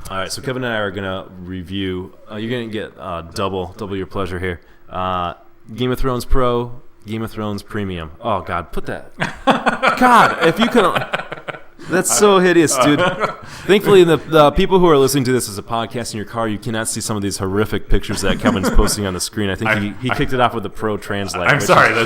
All right, so Kevin and I are gonna review. You're gonna get double your pleasure here. Game of Thrones Pro, Game of Thrones Premium. Oh God, put that. God, if you could. That's so hideous, dude. Thankfully, the people who are listening to this as a podcast in your car, you cannot see some of these horrific pictures that Kevin's posting on the screen. I think he kicked it off with the Pro Translate. I'm sorry, I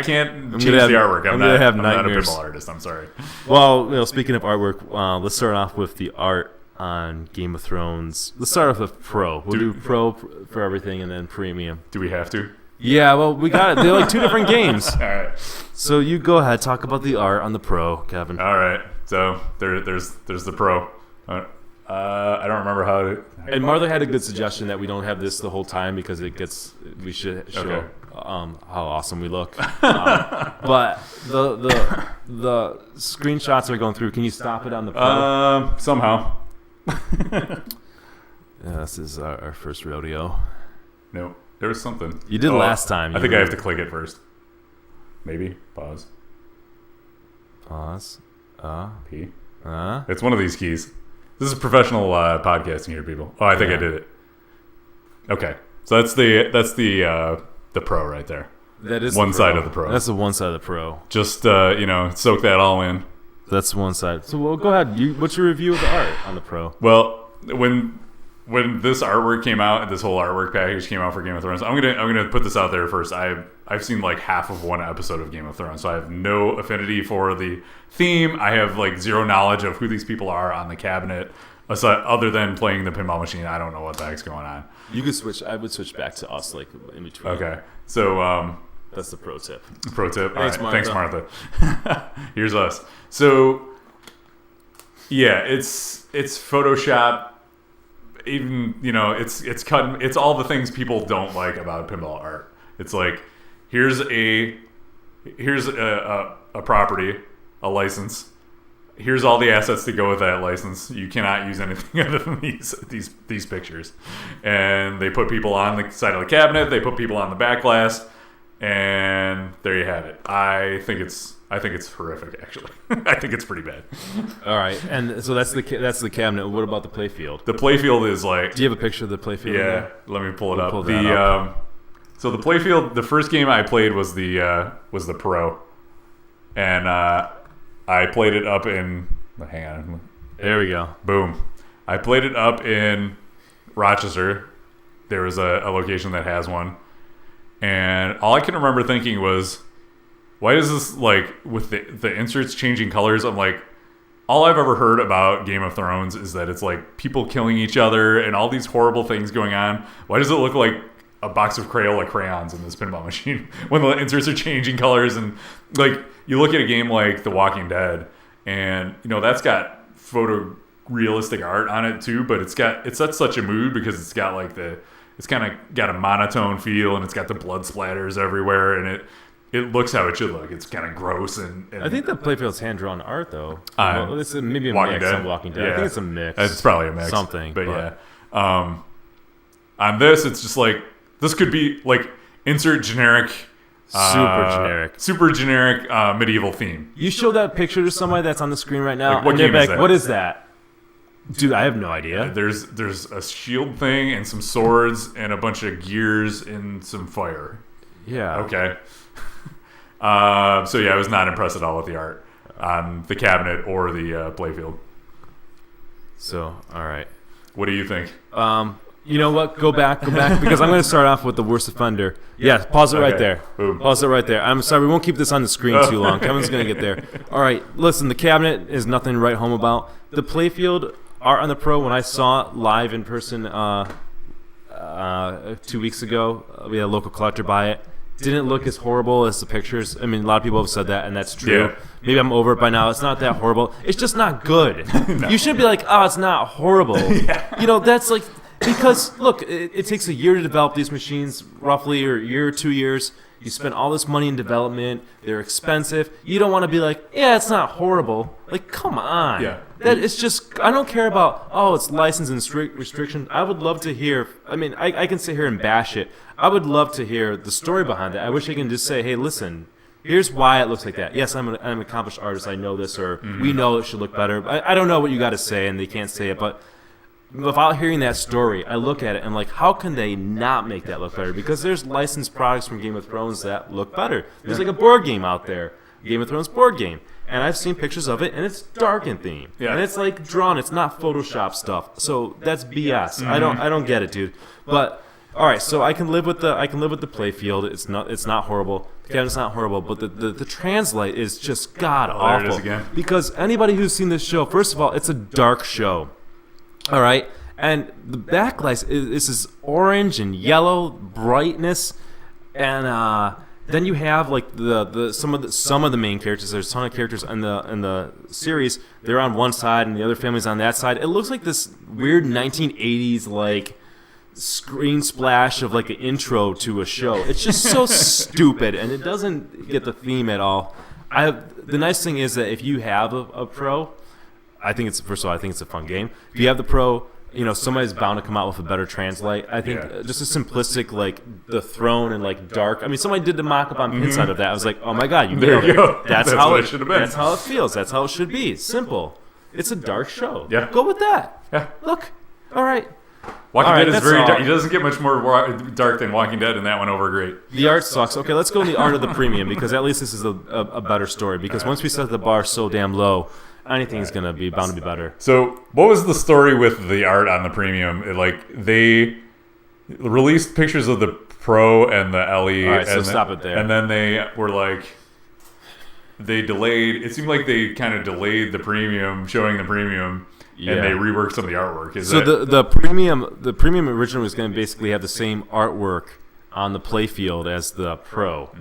can't change the artwork. I'm not a pinball artist. I'm sorry. Well, speaking of artwork, let's start off with the art on Game of Thrones. Let's start off with Pro. We'll do Pro for everything, and then Premium. Do we have to? Yeah, well, we got it. They're like two different games. All right. So you go ahead, talk about the art on the Pro, Kevin. All right. So there's the Pro. I don't remember how to. And Martha had a good suggestion that we don't have this the whole time because we should show how awesome we look. But the screenshots are going through. Can you stop it on the Pro? Somehow. Yeah, this is our first rodeo. No. There was something. You did last time. I think I have to click it first. Maybe. Pause. P. It's one of these keys. This is professional podcasting here, people. Oh, I think I did it. Okay. So that's the Pro right there. That is one side of the Pro. That's the one side of the Pro. Just soak that all in. That's one side. So go ahead. What's your review of the art on the Pro? Well, when this artwork came out, this whole artwork package came out for Game of Thrones, I'm gonna put this out there first. I've seen like half of one episode of Game of Thrones, so I have no affinity for the theme. I have like zero knowledge of who these people are on the cabinet, other than playing the pinball machine. I don't know what the heck's going on. You could switch. I would switch back to us, like in between. Okay, so that's the pro tip. Pro tip. Thanks, all right. Martha. Thanks, Martha. Here's us. So yeah, it's Photoshop. Even it's cutting. It's all the things people don't like about pinball art. It's like here's a property, a license. Here's all the assets to go with that license. You cannot use anything other than these pictures. And they put people on the side of the cabinet. They put people on the back glass, and there you have it. I think it's horrific, actually. I think it's pretty bad. All right, and so that's the cabinet. What about the playfield? The playfield is like. Do you have a picture of the playfield? Yeah, let me pull it up. So the playfield, the first game I played was the Pro, and I played it up in. Hang on. There we go. Boom. I played it up in Rochester. There was a location that has one, and all I can remember thinking was, why is this, like, with the inserts changing colors? I'm like, all I've ever heard about Game of Thrones is that it's like people killing each other and all these horrible things going on. Why does it look like a box of Crayola crayons in this pinball machine when the inserts are changing colors? And like, you look at a game like The Walking Dead, and that's got photorealistic art on it too, but it's at such a mood because it's got like it's kind of got a monotone feel, and it's got the blood splatters everywhere, and it looks how it should look. It's kind of gross, and I think the playfield's hand-drawn art, though. It's maybe a Walking mix Dead. on Walking Dead. Yeah. I think it's a mix. It's probably a mix. Something. But yeah. On this, it's just like, this could be like insert generic. Super generic medieval theme. You show that picture to somebody that's on the screen right now, what and they're game is like, that? what is that? Dude, I have no idea. There's a shield thing and some swords and a bunch of gears and some fire. Yeah. Okay. So yeah, I was not impressed at all with the art on the cabinet or the playfield. So, all right. What do you think? You know what? Go back, because I'm going to start off with the worst offender. Yeah, pause it right there. Boom. Pause it right there. I'm sorry, we won't keep this on the screen too long. Kevin's going to get there. All right, listen, the cabinet is nothing to write home about. The playfield art on the Pro, when I saw it live in person 2 weeks ago, we had a local collector buy it. Didn't look as horrible as the pictures. I mean, a lot of people have said that, and that's true. Yeah. Maybe I'm over it by now. It's not that horrible. It's just not good. No. You should be like, oh, it's not horrible. Yeah. That's like, because, look, it takes a year to develop these machines, roughly, or a year or 2 years. You spend all this money in development. They're expensive. You don't want to be like, yeah, it's not horrible. Like, come on. Yeah. It's just, I don't care about, it's license and strict restriction. I would love to hear, I can sit here and bash it. I would love to hear the story behind it. I wish I can just say, hey, listen, Here's why it looks like that. Yes, I'm an accomplished artist. I know this, or we know it should look better. I don't know what you got to say, and they can't say it. But without hearing that story, I look at it and like, how can they not make that look better? Because there's licensed products from Game of Thrones that look better. There's like a board game out there, Game of Thrones board game, and I've seen pictures of it, and it's dark in theme, and it's like drawn. It's not Photoshop stuff. So that's BS. I don't get it, dude. But all right, so I can live with the Playfield. It's not horrible. The cabinet's not horrible, but the translate is just god awful. There it is again. Because anybody who's seen this show, first of all, it's a dark show. All right, and the backlight is this orange and yellow brightness, and then you have like some of the main characters. There's a ton of characters in the series. They're on one side, and the other family's on that side. It looks like this weird 1980s like screen splash of like an intro to a show. It's just so stupid, and it doesn't get the theme at all. The nice thing is that if you have a pro, I think it's a fun game. If you have the pro, somebody's bound to come out with a better translate. I think just a simplistic like the throne and like dark. I mean, somebody did the mock-up on Pinside of that. I was like, oh my god, you nailed it. That's how it should have been. That's how it feels. That's how it should be. Simple. It's a dark show. Yeah. Go with that. Yeah. Look. All right. Walking Dead is very dark. He doesn't get much more dark than Walking Dead, and that went over great. The art sucks. Okay, let's go in the art of the premium, because at least this is a better story. Because once we set the bar so damn low, anything's going to be bound to be better. So what was the story with the art on the premium? They released pictures of the Pro and the LE. All right, so stop it there. And then they were like, they delayed. It seemed like they kind of delayed the premium, showing the premium. Yeah. And they reworked some of the artwork. The premium original was going to basically have the same artwork on the Playfield as the Pro.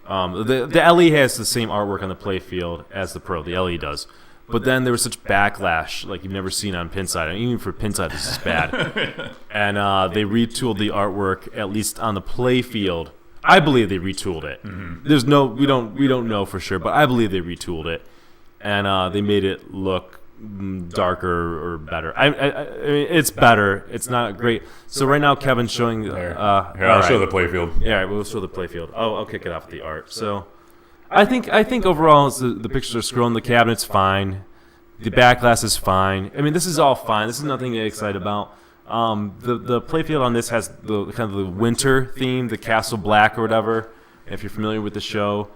The LE has the same artwork on the Playfield as the Pro. The LE does. But then there was such backlash like you've never seen on Pinside. I mean, even for Pinside, this is bad. And they retooled the artwork, at least on the Playfield. I believe they retooled it. There's we don't know for sure, but I believe they retooled it, and they made it look darker or better. I mean, it's better. It's not great. So right now, Kevin's showing. Here, I'll show the Playfield. Yeah, right, we'll show the Playfield. I'll kick it off with the art. So, I think overall the pictures are scrolling. The cabinet's fine. The back glass is fine. I mean, this is all fine. This is nothing to get excited about. The Playfield on this has the kind of the winter theme, the castle black or whatever. If you're familiar with the show,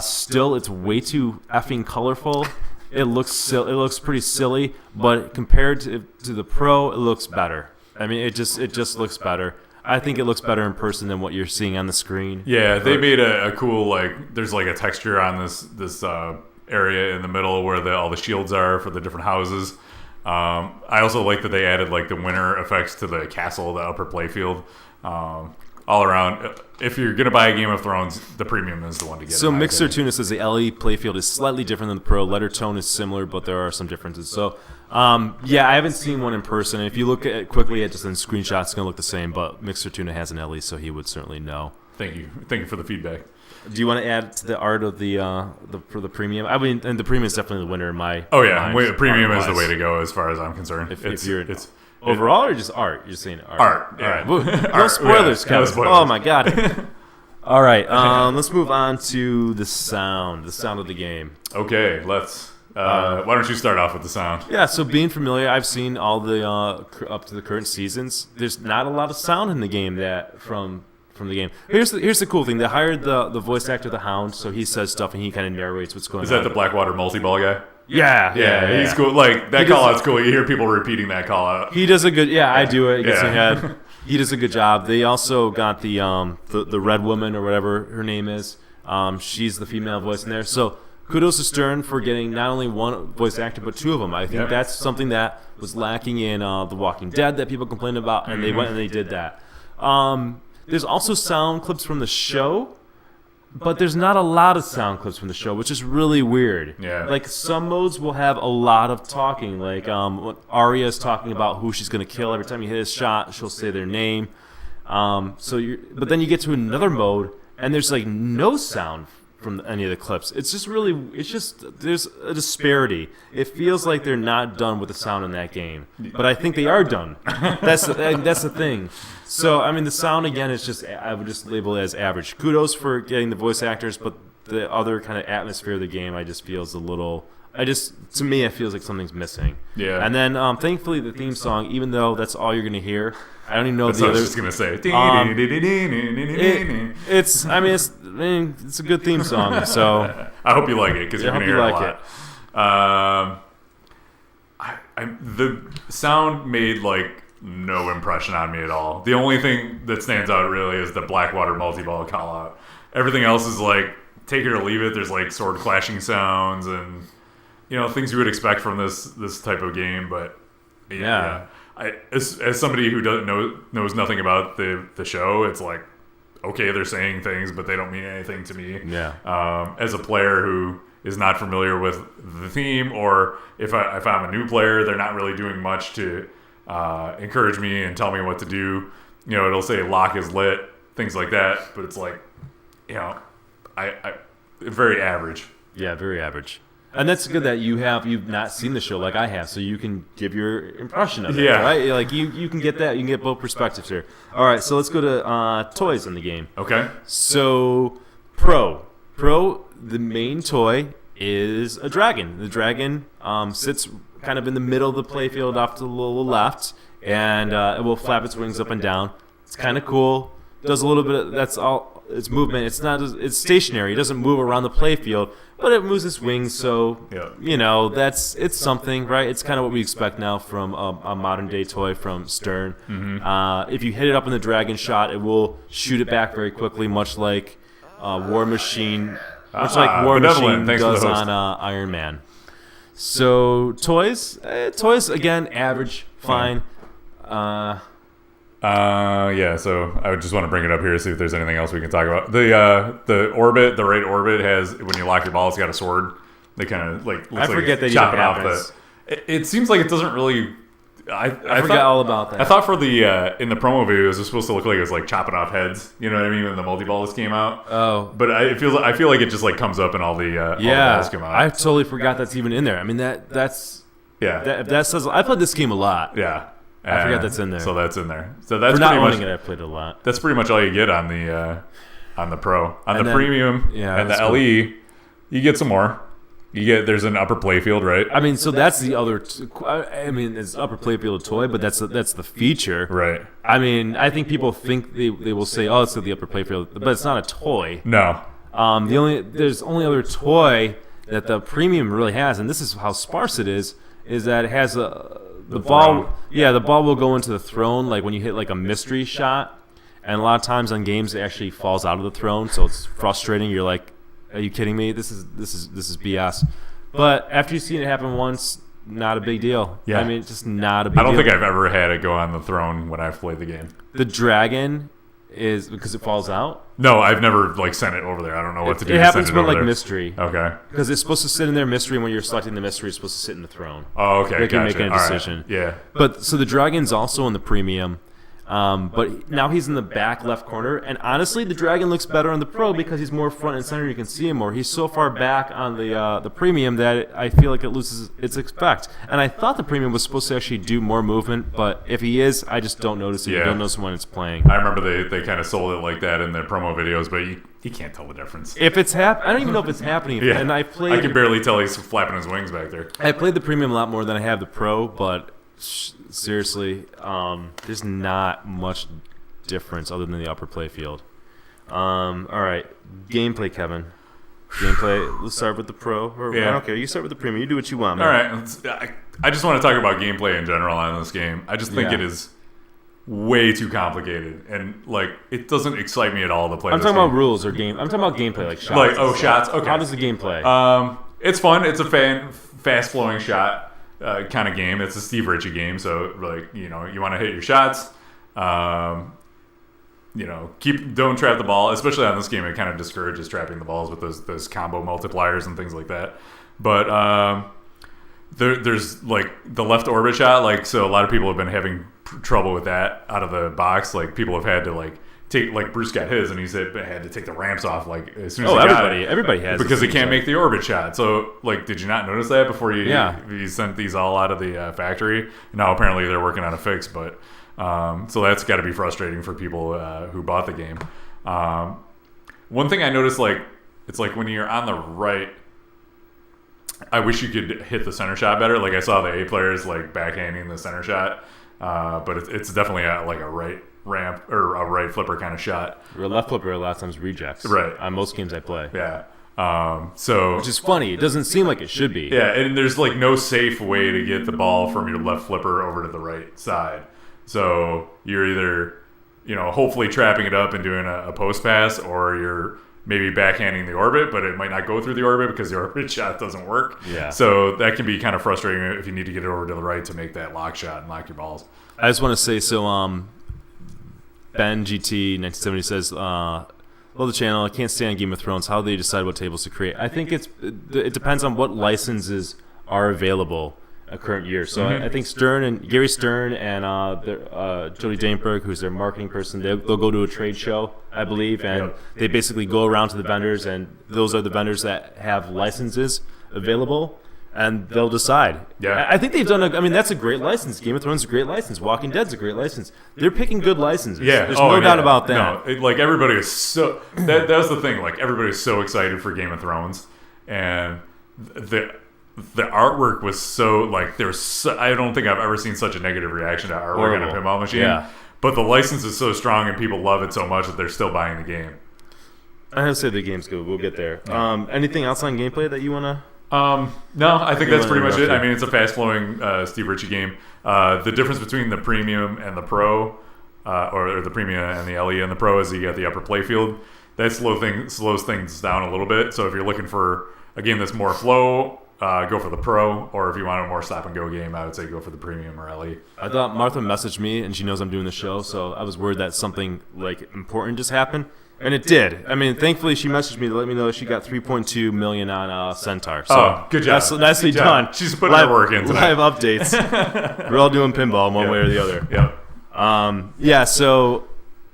still it's way too effing colorful. It looks pretty silly, but compared to the Pro, it looks better. I mean, it just looks better. I think it looks better in person than what you're seeing on the screen. Yeah, they made a cool there's like a texture on this area in the middle where all the shields are for the different houses. I also like that they added like the winter effects to the castle, the upper Playfield. All around, if you're gonna buy a Game of Thrones, the premium is the one to get. So Mixer Tuna says the LE Playfield is slightly different than the Pro. Letter tone is similar, but there are some differences. So, I haven't seen one in person. If you look at it quickly at just in screenshots, it's gonna look the same. But Mixer Tuna has an LE, so he would certainly know. Thank you for the feedback. Do you want to add to the art of for the premium? I mean, and the premium is definitely the winner in my. Oh yeah, premium is the way to go as far as I'm concerned. It's overall or just art? You're saying art. Art. Yeah. All right. No spoilers, Kevin. No spoilers. Oh my god. All right. Let's move on to the sound of the game. Okay. Let's. Why don't you start off with the sound? Yeah. So being familiar, I've seen all the up to the current seasons. There's not a lot of sound in the game from the game. Here's the cool thing. They hired the voice actor, the Hound, so he says stuff and he kind of narrates what's going on. Is that the Blackwater multi-ball guy? Yeah, he's cool. Like that call out's cool. You hear people repeating that call out. He does a good. Yeah, I do it. It gets in your head. He does a good job. They also got the red woman or whatever her name is. She's the female voice in there. So kudos to Stern for getting not only one voice actor but two of them. I think that's something that was lacking in The Walking Dead that people complained about, and they went and they did that. There's also sound clips from the show. But there's not a lot of sound clips from the show, which is really weird. Yeah. Like, some modes will have a lot of talking. Like, when Arya's talking about who she's going to kill. Every time you hit a shot, she'll say their name. But then you get to another mode, and there's, like, no sound from any of the clips. It's just there's a disparity. It feels like they're not done with the sound in that game. But I think they are done. That's the thing. So, I mean, the sound, again, is I would just label it as average. Kudos for getting the voice actors, but the other kind of atmosphere of the game, I just feels a little. To me, it feels like something's missing. Yeah. And then, thankfully, the theme song, even though that's all you're gonna hear, I don't even know that's the what other. I was just gonna say. It's a good theme song. So I hope you like it because you're gonna hear it a lot. The sound made like no impression on me at all. The only thing that stands out really is the Blackwater multi-ball call out. Everything else is like take it or leave it. There's like sword clashing sounds and things you would expect from this type of game. But yeah. As somebody who knows nothing about the show, it's like okay, they're saying things, but they don't mean anything to me. Yeah. As a player who is not familiar with the theme, or if I'm a new player, they're not really doing much to encourage me and tell me what to do. It'll say lock is lit, things like that, but it's like, I very average. Yeah, very average. And that's good that you've not seen the show like I have, so you can give your impression of it. Yeah. Right? Like you can get that. You can get both perspectives here. All right, so let's go to toys in the game. Okay. So Pro, the main toy is a dragon. The dragon sits kind of in the middle of the playfield off to the little left, and it will flap its wings up and down. It's kind of cool. Does a little bit of, that's all its movement. It's stationary. It doesn't move around the playfield, but it moves its wings. So it's something, right? It's kind of what we expect now from a modern day toy from Stern. Mm-hmm. If you hit it up in the dragon shot, it will shoot it back very quickly, much like War Machine does on Iron Man. So toys again, average, fine. So I would just want to bring it up here to see if there's anything else we can talk about. The orbit, the right orbit has, when you lock your ball, it's got a sword. They kind of like looks I forget like that chopping even off happens. it seems like it doesn't really. I forgot all about that. I thought for the in the promo videos, it was supposed to look like it was like chopping off heads. You know what I mean? When the multi-balls came out. Oh, but I feel like it just like comes up and all the all the balls come out. I totally forgot that's even in there. I mean that's that says I played this game a lot. Yeah. I forgot that's in there. So that's in there. So that's for not pretty owning much it. I played it a lot. That's pretty much all you get on the Pro. On the Premium and the cool. LE, you get some more. There's an upper playfield, right? I mean, so that's the other. It's upper playfield toy, but that's the feature, right? I mean, I think people think they will say, "Oh, it's the upper playfield," but it's not a toy. No. There's only other toy that the Premium really has, and this is how sparse it is that it has the ball. Throne. Yeah, the ball will go into the throne, like when you hit like a mystery shot, and a lot of times on games it actually falls out of the throne, so it's frustrating. You're like, are you kidding me? This is BS. But after you've seen it happen once, not a big deal. Yeah. I mean, it's just not a big deal. I don't think I've ever had it go on the throne when I've played the game. The dragon is because it falls out. No, I've never like sent it over there. I don't know what to do. It happens with with like mystery. Okay. Because it's supposed to sit in there mystery, and when you're selecting the mystery, it's supposed to sit in the throne. Oh, okay. They can Gotcha. make a decision. Right. Yeah. But so the dragon's also in the Premium. But now he's in the back left corner, and honestly, the dragon looks better on the Pro because he's more front and center. You can see him more. He's so far back on the Premium that I feel like it loses its effect. And I thought the Premium was supposed to actually do more movement, but if he is, I just don't notice it. Yeah. You don't notice when it's playing. I remember they kind of sold it like that in their promo videos, but you can't tell the difference. If it's I don't even know if it's happening. Yeah. And I can barely tell he's flapping his wings back there. I played the Premium a lot more than I have the Pro, but seriously, there's not much difference other than the upper playfield. All right, gameplay, Kevin. Gameplay. Let's start with the Pro. Yeah. Okay, you start with the Premium. You do what you want, man. All right. I just want to talk about gameplay in general on this game. I just think it is way too complicated, and like it doesn't excite me at all to play. I'm this talking game. about rules or game. I'm talking about gameplay, like shots. Like shots. Okay. How does the game play? It's fun. It's a fast flowing shot kind of game. It's a Steve Ritchie game, so like you want to hit your shots. Don't trap the ball, especially on this game. It kind of discourages trapping the balls with those combo multipliers and things like that. But there's like the left orbit shot, like so a lot of people have been having trouble with that out of the box. Like people have had to like take, like Bruce got his, and he said had to take the ramps off like as soon as he got it, everybody has because he can't make the orbit shot. So like, did you not notice that before you sent these all out of the factory? Now apparently they're working on a fix, but. So that's got to be frustrating for people who bought the game. One thing I noticed, like it's like when you're on the right. I wish you could hit the center shot better. Like I saw the A players like backhanding the center shot, but it's definitely like a right ramp or a right flipper kind of shot. Or a left flipper a lot of times rejects. Right. On most games I play. Yeah. So which is funny. It doesn't seem like it should be. Yeah, and there's like no safe way to get the ball from your left flipper over to the right side. So you're either, hopefully trapping it up and doing a post pass, or you're maybe backhanding the orbit, but it might not go through the orbit because the orbit shot doesn't work. Yeah. So that can be kind of frustrating if you need to get it over to the right to make that lock shot and lock your balls. I just want to say, Ben GT 1970 says, love the channel. I can't stay on Game of Thrones. How do they decide what tables to create? I think it depends on what licenses are available a current year. So I think Gary Stern and Jody Daneberg, who's their marketing person, they'll go to a trade show, I believe, and they basically go around to the vendors, and those are the vendors that have licenses available, and they'll decide. Yeah, I think they've done. That's a great license. Game of Thrones is a great license. Walking Dead's a great license. They're picking good licenses. Yeah, there's no doubt about that. No, like everybody is so. That's the thing. Like everybody's so excited for Game of Thrones, and the artwork was so like I don't think I've ever seen such a negative reaction to artwork on a pinball machine. Yeah. But the license is so strong and people love it so much that they're still buying the game. I have to say the game's good. We'll get there. Anything else on gameplay that you wanna? No, I think that's pretty much it. I mean, it's a fast-flowing Steve Ritchie game. The difference between the premium and the pro, or the premium and the LE and the pro, is you got the upper playfield. That slows things down a little bit. So if you're looking for a game that's more flow, go for the pro, or if you want a more stop-and-go game, I would say go for the premium or LE. I thought Martha messaged me, and she knows I'm doing the show, so I was worried that something like important just happened, and it did. I mean, thankfully, she messaged me to let me know she got 3.2 million on Centaur. So good job. That's nicely done. She's putting her work in tonight. Live updates. We're all doing pinball one way or the other. Yep. So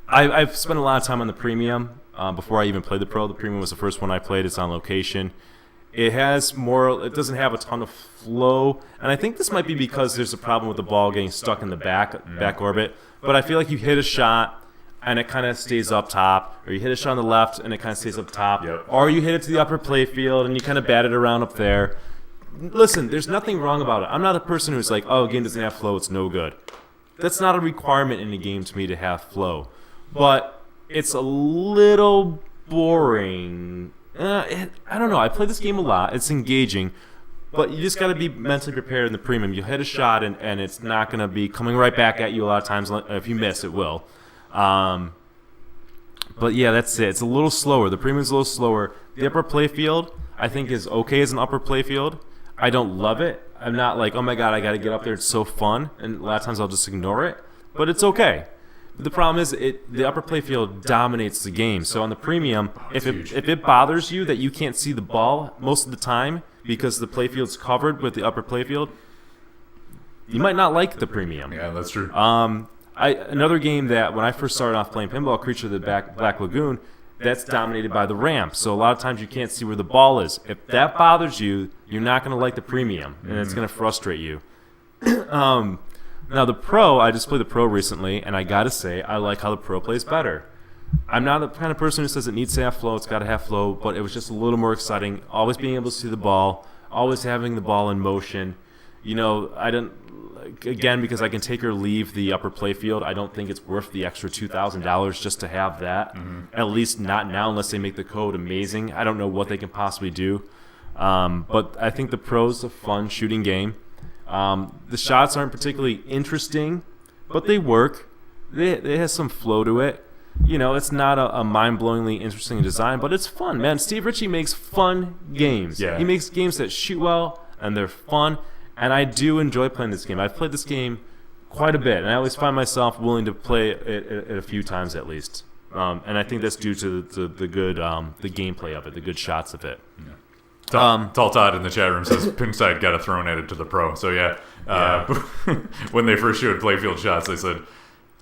I've spent a lot of time on the premium before I even played the pro. The premium was the first one I played. It's on location. It doesn't have a ton of flow, and I think this might be because there's a problem with the ball getting stuck in the back orbit, but I feel like you hit a shot and it kind of stays up top, or you hit a shot on the left and it kind of stays up top, or you hit it to the upper play field and you kind of bat it around up there. Listen, there's nothing wrong about it. I'm not a person who's like, oh, a game doesn't have flow, it's no good. That's not a requirement in a game to me to have flow, but it's a little boring. I don't know. I play this game a lot. It's engaging, but you just got to be mentally prepared in the premium. You hit a shot, and it's not going to be coming right back at you a lot of times. If you miss, it will. But yeah, that's it. It's a little slower. The premium's a little slower. The upper playfield, I think, is okay as an upper playfield. I don't love it. I'm not like, oh my god, I got to get up there. It's so fun. And a lot of times I'll just ignore it. But it's okay. But the problem is the upper playfield dominates the game. So on the premium, if it bothers you that you can't see the ball most of the time because the playfield's covered with the upper playfield, you might not like the premium. Yeah, that's true. Another game that when I first started off playing pinball, Creature of the Black Lagoon, that's dominated by the ramp. So a lot of times you can't see where the ball is. If that bothers you, you're not going to like the premium, and it's going to frustrate you. Now, the pro, I just played the pro recently, and I got to say, I like how the pro plays better. I'm not the kind of person who says it needs to have flow, it's got to have flow, but it was just a little more exciting. Always being able to see the ball, always having the ball in motion. I don't, again, because I can take or leave the upper playfield, I don't think it's worth the extra $2,000 just to have that. At least not now, unless they make the code amazing. I don't know what they can possibly do. But I think the pro's a fun shooting game. The shots aren't particularly interesting, but they work. They have some flow to it. It's not a mind-blowingly interesting design, but it's fun, man. Steve Ritchie makes fun games. Yeah. He makes games that shoot well, and they're fun, and I do enjoy playing this game. I've played this game quite a bit, and I always find myself willing to play it a few times at least. And I think that's due to the good the gameplay of it, the good shots of it. Yeah. Tall Todd in the chat room says Pinside got a throne added to the pro. So when they first showed playfield shots, they said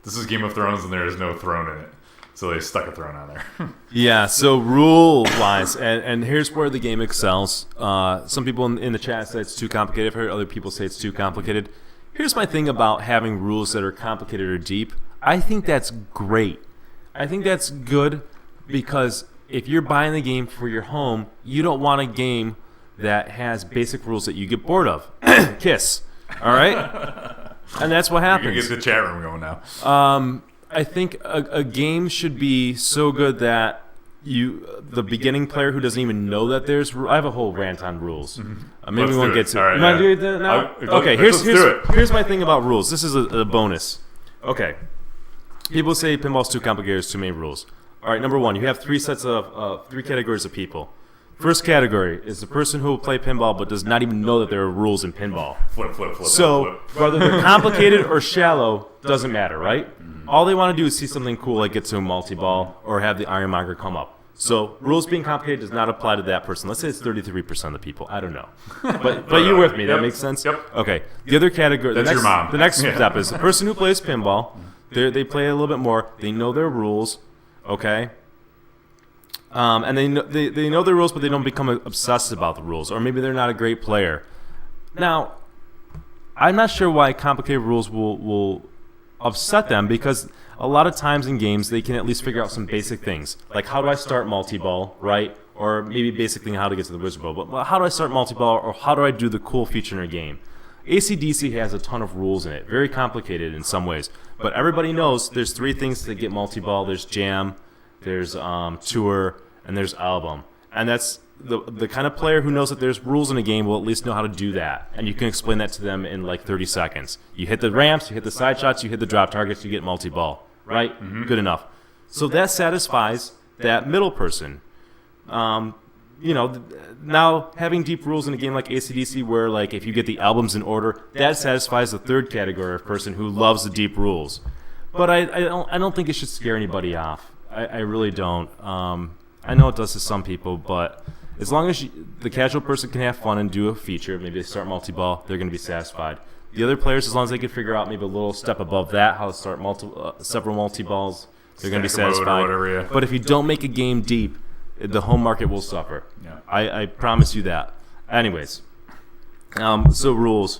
this is Game of Thrones and there is no throne in it. So they stuck a throne on there. Yeah. So rule wise, and here's where the game excels. Some people in the chat say it's too complicated. I've heard other people say it's too complicated. Here's my thing about having rules that are complicated or deep. I think that's great. I think that's good because if you're buying the game for your home, you don't want a game that has basic rules that you get bored of. Kiss. All right? And that's what happens. You can get the chat room going now. I think a game should be so good that the beginning player who doesn't even know that there's I have a whole rant on rules. Maybe we won't get to it. Right, you want to do it now? Okay, here's my thing about rules. This is a bonus. Okay. People say pinball's too complicated, there's too many rules. All right, number one, you have three categories of people. First category is the person who will play pinball but does not even know that there are rules in pinball. Flip. So whether they're complicated or shallow doesn't matter, right? All they want to do is see something cool like get to a multi-ball or have the ironmonger come up. So rules being complicated does not apply to that person. Let's say it's 33% of the people. I don't know. But you're with me. That makes sense? Yep. Okay. The other category, That's your mom. The next step is the person who plays pinball. They play a little bit more. They know their rules. Okay? And they know their rules, but they don't become obsessed about the rules. Or maybe they're not a great player. Now, I'm not sure why complicated rules will upset them, because a lot of times in games they can at least figure out some basic things. Like, how do I start multi-ball, right? Or maybe basically how to get to the wizard ball. But how do I start multi-ball, or how do I do the cool feature in a game? AC/DC has a ton of rules in it. Very complicated in some ways. But everybody knows there's three things to get multi-ball. There's jam, there's tour, and there's album. And that's the kind of player who knows that there's rules in a game will at least know how to do that. And you can explain that to them in like 30 seconds. You hit the ramps, you hit the side shots, you hit the drop targets, you get multi-ball. Right? Mm-hmm. Good enough. So that satisfies that middle person. Now having deep rules in a game like AC/DC, where like if you get the albums in order, that satisfies the third category of person who loves the deep rules. But I don't think it should scare anybody off. I really don't. I know it does to some people, but as long as the casual person can have fun and do a feature, maybe they start multi-ball, they're going to be satisfied. The other players, as long as they can figure out maybe a little step above that, how to start several multi-balls, they're going to be satisfied. Whatever, yeah. But if you don't make a game deep, the home market will suffer. Yeah. I promise you that. Anyways, so rules.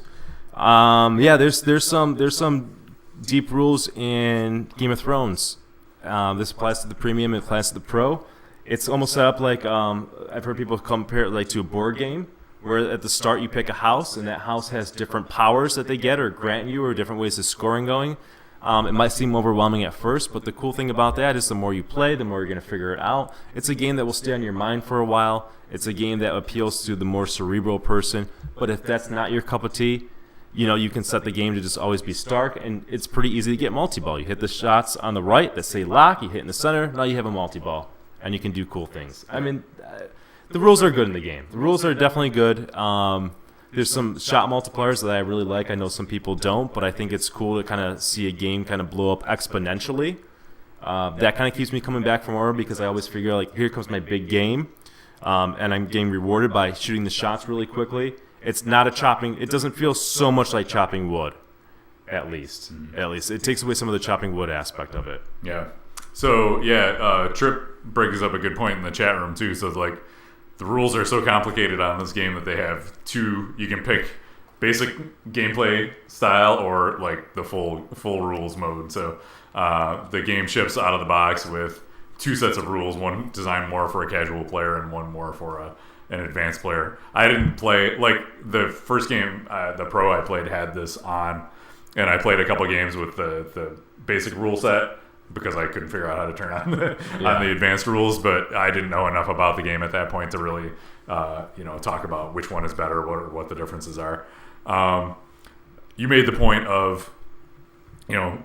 There's some deep rules in Game of Thrones. This applies to the premium. It applies to the pro. It's almost set up like I've heard people compare it like to a board game, where at the start you pick a house, and that house has different powers that they get or grant you, or different ways of scoring going. It might seem overwhelming at first, but the cool thing about that is the more you play, the more you're going to figure it out. It's a game that will stay on your mind for a while. It's a game that appeals to the more cerebral person. But if that's not your cup of tea, you can set the game to just always be Stark, and it's pretty easy to get multi-ball. You hit the shots on the right that say lock, you hit in the center, now you have a multi-ball, and you can do cool things. I mean, the rules are good in the game. The rules are definitely good. There's some shot multipliers that I really like. I know some people don't, but I think it's cool to kind of see a game kind of blow up exponentially. That kind of keeps me coming back for more, because I always figure, like, here comes my big game, and I'm getting rewarded by shooting the shots really quickly. It's not a chopping. It doesn't feel so much like chopping wood, at least. At least it takes away some of the chopping wood aspect of it. Yeah. So Trip brings up a good point in the chat room too. So like, the rules are so complicated on this game that they have two. You can pick basic gameplay style or like the full rules mode. So the game ships out of the box with two sets of rules, one designed more for a casual player and one more for an advanced player. I didn't play, like, the first game, the pro I played had this on, and I played a couple games with the basic rule set because I couldn't figure out how to turn on the advanced rules, but I didn't know enough about the game at that point to really talk about which one is better, what the differences are. You made the point of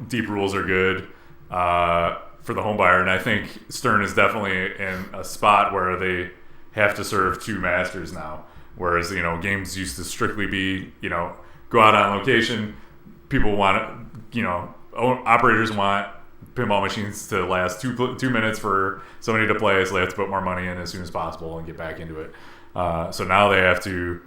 deep rules are good for the home buyer, and I think Stern is definitely in a spot where they have to serve two masters now, whereas games used to strictly be go out on location. People want operators want pinball machines to last 2 minutes for somebody to play, so they have to put more money in as soon as possible and get back into it. So now they have to,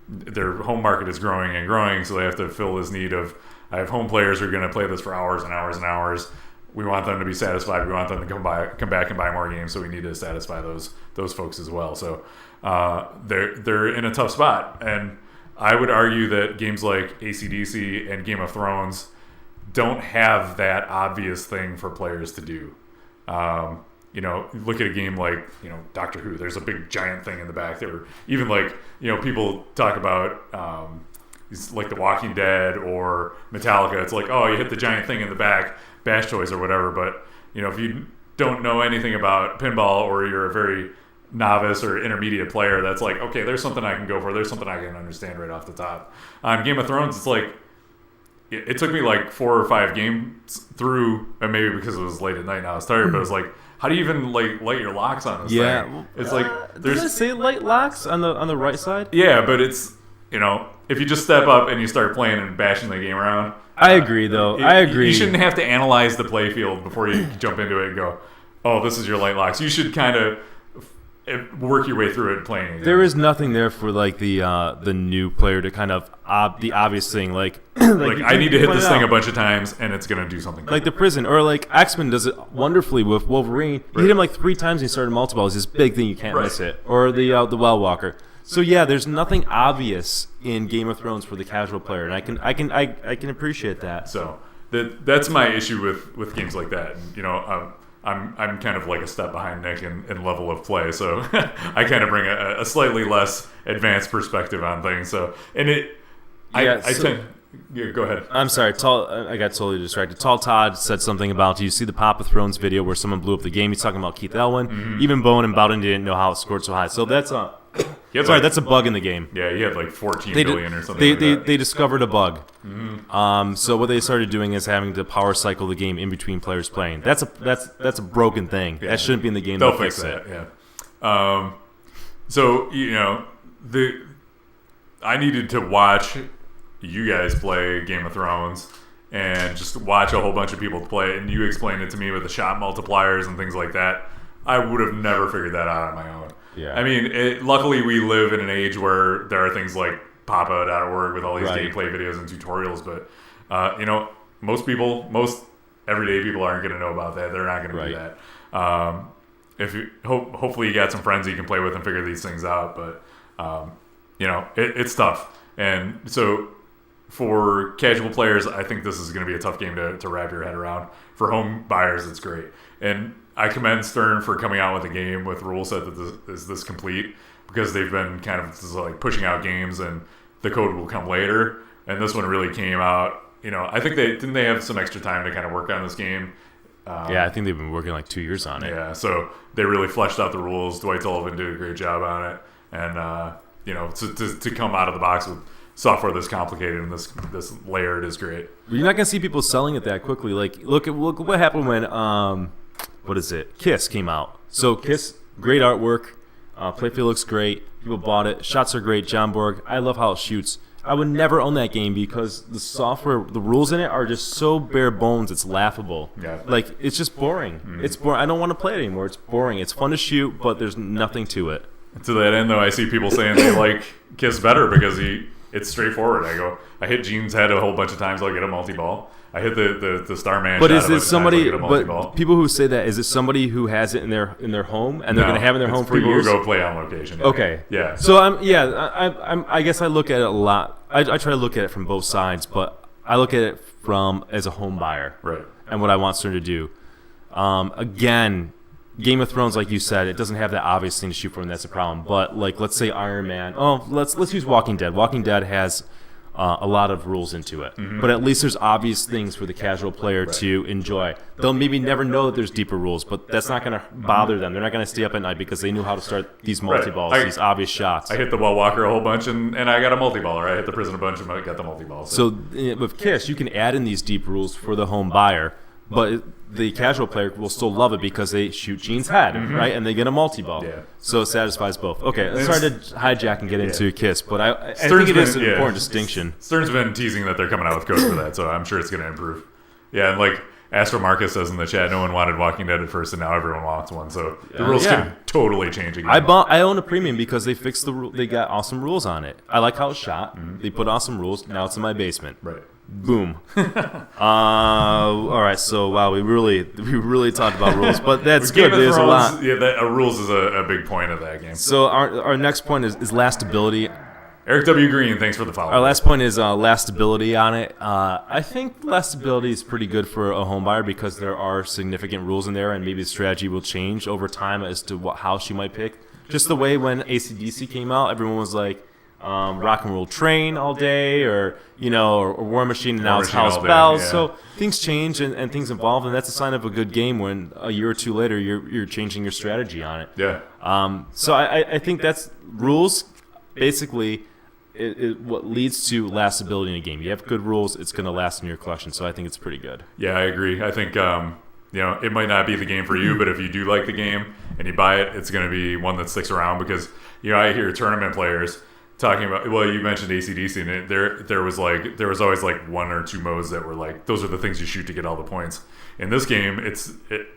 their home market is growing and growing, so they have to fill this need of, I have home players who are going to play this for hours and hours and hours. We want them to be satisfied. We want them to come back and buy more games, so we need to satisfy those folks as well. So they're in a tough spot, and I would argue that games like AC/DC and Game of Thrones don't have that obvious thing for players to do. look at a game like, Doctor Who, there's a big giant thing in the back there. Even like, people talk about like The Walking Dead or Metallica. It's like, oh, you hit the giant thing in the back, Bash Toys or whatever. But, if you don't know anything about pinball or you're a very novice or intermediate player, that's like, okay, there's something I can go for. There's something I can understand right off the top. On Game of Thrones, it's like, it took me like 4 or 5 games through, and maybe because it was late at night and I was tired, but it was like, how do you even like light your locks on this thing? It's like does it say light locks on the right side? Yeah, but it's if you just step up and you start playing and bashing the game around. I agree though. I agree. You shouldn't have to analyze the playfield before you jump into it and go, oh, this is your light locks. You should kind of work your way through it playing. There is nothing there for like the new player to kind of the obvious thing like like I need to hit this thing a bunch of times and it's gonna do something. Like the prison or like X-Men does it wonderfully with Wolverine. You hit him like 3 times and he started multiple. It's this big thing you can't miss it. Or the Well Walker. So yeah, there's nothing obvious in Game of Thrones for the casual player, and I can appreciate that. So that's my issue with games like that. And, I'm kind of like a step behind Nick in level of play, so I kind of bring a slightly less advanced perspective on things. So go ahead. I'm sorry, I got totally distracted. Tall Todd said something about, do you see the Pop of Thrones video where someone blew up the game? He's talking about Keith Elwin. Mm-hmm. Even Bowen and Bowden didn't know how it scored so high. So that's that's a bug in the game. Yeah, he had like 14 billion or something. They discovered a bug. Mm-hmm. So what they started doing is having to power cycle the game in between players playing. That's a broken thing. Yeah. That shouldn't be in the game. They'll fix that. Yeah. So I needed to watch you guys play Game of Thrones and just watch a whole bunch of people play it, and you explained it to me with the shot multipliers and things like that. I would have never figured that out on my own. Yeah. I mean, luckily we live in an age where there are things like Papa.org with all these gameplay videos and tutorials, but most everyday people aren't going to know about that. They're not going to do that. If you hopefully you got some friends you can play with and figure these things out, but it's tough. And so for casual players, I think this is going to be a tough game to wrap your head around. For home buyers, it's great. And I commend Stern for coming out with a game with a rule set that is this complete, because they've been kind of just like pushing out games and the code will come later. And this one really came out. I think they have some extra time to kind of work on this game. I think they've been working like 2 years on it. Yeah, so they really fleshed out the rules. Dwight Sullivan did a great job on it. And, to come out of the box with software this complicated and this layered is great. You're not gonna see people selling it that quickly. Like look what happened when Kiss came out. So Kiss, great artwork, Playfield looks great. People bought it. Shots are great. John Borg, I love how it shoots. I would never own that game because the software, the rules in it are just so bare bones. It's laughable. Yeah. Like it's just boring. Mm-hmm. It's boring. I don't want to play it anymore. It's boring. It's fun to shoot, but there's nothing to it. To that end, though, I see people saying they like Kiss better because it's straightforward. I hit Gene's head a whole bunch of times. I'll get a multi-ball. I hit the Starman. But is it somebody? But people who say that, is it somebody who has it in their home and they're going to have it in their home for years? People who go play on location. Okay. Yeah. So I guess I look at it a lot. I try to look at it from both sides, but I look at it as a home buyer, right? And what I want Stern to do. Again, Game of Thrones, like you said, it doesn't have that obvious thing to shoot for, and that's a problem. But like, let's say Iron Man. Oh, let's use Walking Dead. Walking Dead has a lot of rules into it, but at least there's obvious things for the casual player to enjoy. They'll maybe never know that there's deeper rules, but that's not going to bother them. They're not going to stay up at night because they knew how to start these multi-balls, these obvious shots. I hit the Well Walker a whole bunch, and I got a multi-ball, or I hit the Prison a bunch and I got the multi-ball. So with Kiss, you can add in these deep rules for the home buyer, but the casual player will still love it because they shoot Gene's head, right? And they get a multi-ball. Yeah. So it satisfies both. Okay, let's try to hijack and get into Kiss, but I think it is an important distinction. Stern's been teasing that they're coming out with code for that, so I'm sure it's going to improve. Yeah, and like Astro Marcus says in the chat, no one wanted Walking Dead at first, and now everyone wants one. So the rules can totally change again. I own a premium because they fixed the rule. They got awesome rules on it. I like how it's shot. They put awesome rules. Now it's in my basement. Right. Boom. All right. So wow, we really talked about rules, but that's good. There's a lot. Yeah, rules is a big point of that game. So our next point is last ability. Eric W. Green, thanks for the follow. Our last point is lastability on it. I think lastability is pretty good for a home buyer because there are significant rules in there, and maybe the strategy will change over time as to what house you might pick. Just the way when AC/DC came out, everyone was like rock and roll train all day, or War Machine, and now it's House Bells. Yeah. So things change and things evolve, and that's a sign of a good game when a year or two later you're changing your strategy on it. Yeah. So I think that's rules basically. What leads to lastability in a game. You have good rules, it's going to last in your collection. So I think it's pretty good. Yeah, I agree. I think it might not be the game for you, but if you do like the game and you buy it, it's going to be one that sticks around because I hear tournament players talking about. Well, you mentioned AC/DC, and there was always like one or two modes that were like those are the things you shoot to get all the points. In this game,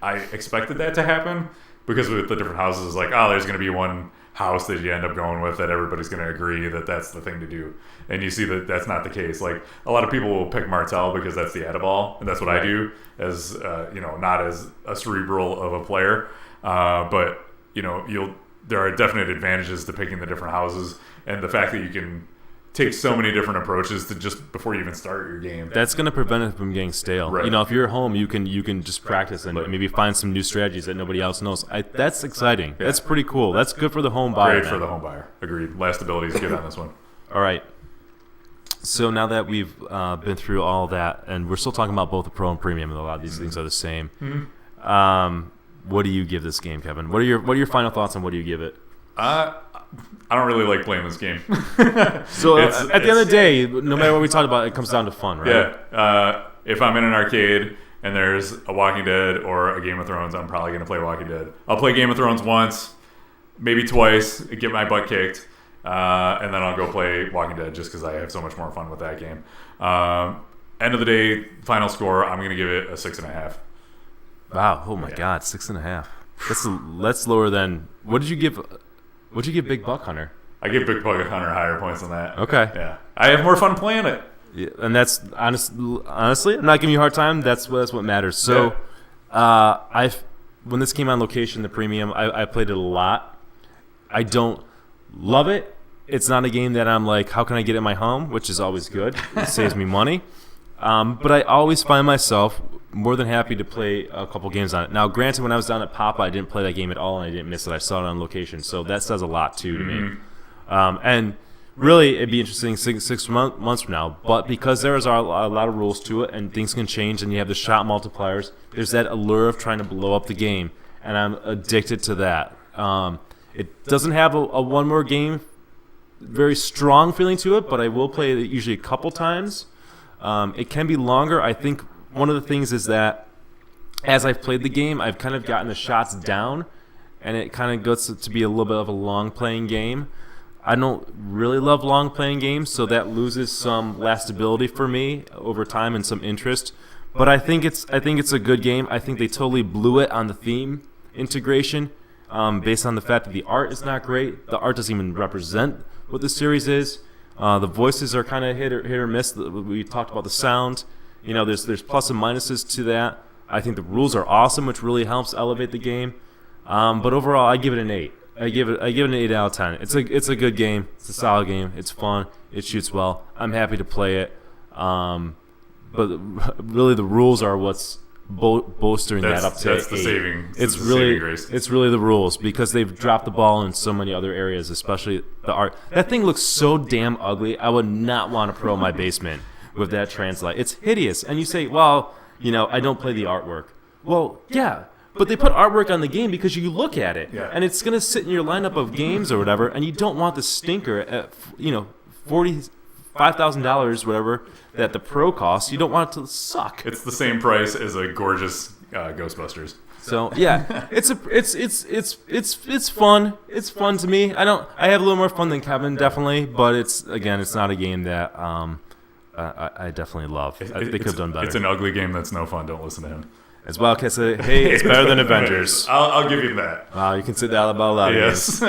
I expected that to happen because with the different houses, it's like there's going to be one house that you end up going with that everybody's going to agree that that's the thing to do, and you see that that's not the case. Like a lot of people will pick Martel because that's the Adiball, and that's what I do as not as a cerebral of a player, but there are definite advantages to picking the different houses, and the fact that you can take so many different approaches to just before you even start your game. That's going to prevent it from getting stale. Right. If you're at home, you can just practice and maybe find some new strategies that nobody else knows. That's exciting. Yeah. That's pretty cool. That's good for the home buyer. Great for the home buyer. Agreed. Lastability is good on this one. All right. So now that we've been through all that, and we're still talking about both the Pro and Premium, and a lot of these things are the same. Mm-hmm. What do you give this game, Kevin? What are your final thoughts on what do you give it? I don't really like playing this game. So at the end of the day, no matter what we talk about, it comes down to fun, right? Yeah. If I'm in an arcade and there's a Walking Dead or a Game of Thrones, I'm probably going to play Walking Dead. I'll play Game of Thrones once, maybe twice, get my butt kicked, and then I'll go play Walking Dead just because I have so much more fun with that game. End of the day, final score, I'm going to give it a 6.5. Wow. Oh, my God. 6.5. That's lower than... What did you give... What'd you give Big Buck Hunter? I give Big Buck Hunter higher points than that. Okay. Yeah. I have more fun playing it. Yeah, and that's honestly, I'm not giving you a hard time. That's what matters. So, when this came on location, the premium, I played it a lot. I don't love it. It's not a game that I'm like, how can I get it in my home? Which is always good. It saves me money. But I always find myself more than happy to play a couple games on it. Now, granted, when I was down at Papa, I didn't play that game at all, and I didn't miss it. I saw it on location, so that says a lot, too, to me. And really, it'd be interesting six months from now, but because there is a lot of rules to it, and things can change, and you have the shot multipliers, there's that allure of trying to blow up the game, and I'm addicted to that. It doesn't have a one more game, very strong feeling to it, but I will play it usually a couple times. It can be longer. I think one of the things is that as I've played the game, I've kind of gotten the shots down, and it kind of gets to be a little bit of a long-playing game. I don't really love long-playing games, so that loses some lastability for me over time and some interest. But I think it's a good game. I think they totally blew it on the theme integration, based on the fact that the art is not great. The art doesn't even represent what the series is. The voices are kind of hit or miss. We talked about the sound. There's plus and minuses to that. I think the rules are awesome, which really helps elevate the game. But overall, I give it an 8. I give it an 8 out of 10. It's a good game. It's a solid game. It's fun. It shoots well. I'm happy to play it. But really, the rules are what's bolstering that up to 8. That's the saving. It's really the rules because they've dropped the ball in so many other areas, especially the art. That thing looks so damn ugly. I would not want to pro my basement with that translate. It's hideous. And you say, well, I don't play the artwork. Well, yeah. But they put artwork on the game because you look at it, and it's going to sit in your lineup of games or whatever, and you don't want the stinker at $45,000, whatever that the Pro costs. You don't want it to suck. It's the same price as a gorgeous Ghostbusters. So yeah, it's fun. It's fun to me. I have a little more fun than Kevin, definitely, but it's not a game that I definitely love. They could have done better. It's an ugly game that's no fun. Don't listen to him. As well, Kessa, hey, it's better than Avengers. I'll give you that. Wow, you can say that about a lot of games.